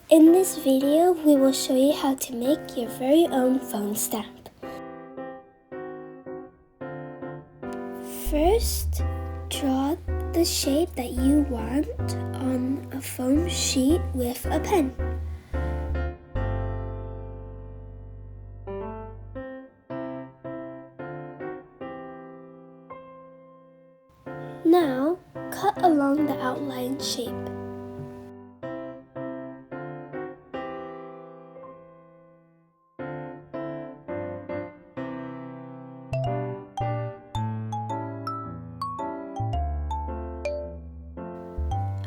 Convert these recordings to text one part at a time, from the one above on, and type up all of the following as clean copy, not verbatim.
In this video, we will show you how to make your very own foam stamp. First, draw the shape that you want on a foam sheet with a pen. Now, cut along the outline shape.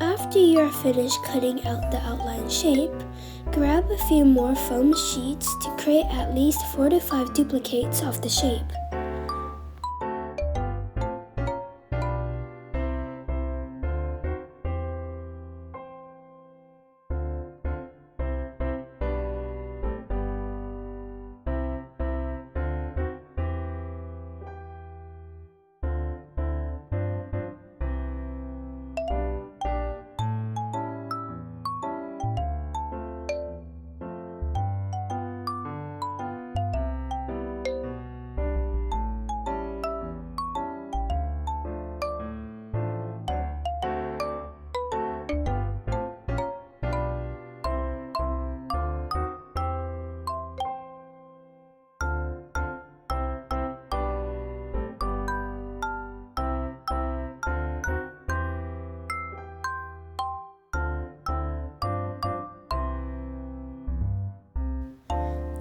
After you are finished cutting out the outline shape, grab a few more foam sheets to create at least 4 to 5 duplicates of the shape.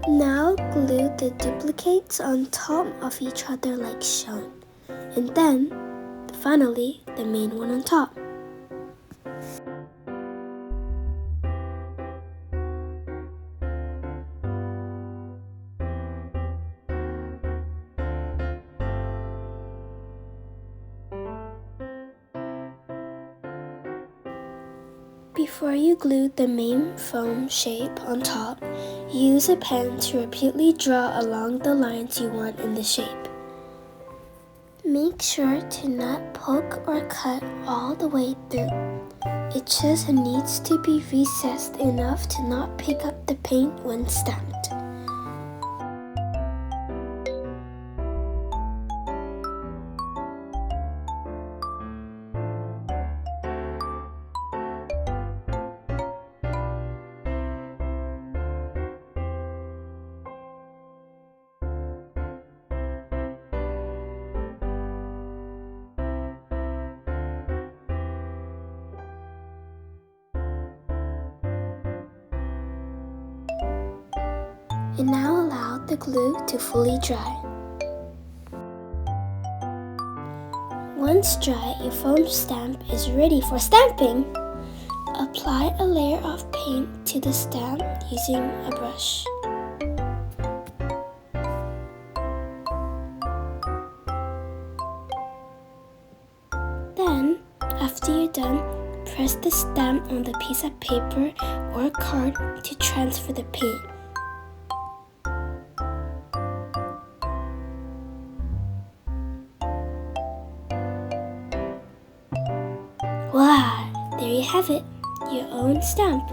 Now glue the duplicates on top of each other like shown, and then, finally, the main one on top. Before you glue the main foam shape on top, use a pen to repeatedly draw along the lines you want in the shape. Make sure to not poke or cut all the way through. It just needs to be recessed enough to not pick up the paint when stamped. And now allow the glue to fully dry. Once dry, your foam stamp is ready for stamping. Apply a layer of paint to the stamp using a brush. Then, after you're done, press the stamp on the piece of paper or card to transfer the paint. Voila! There you have it, your own stamp.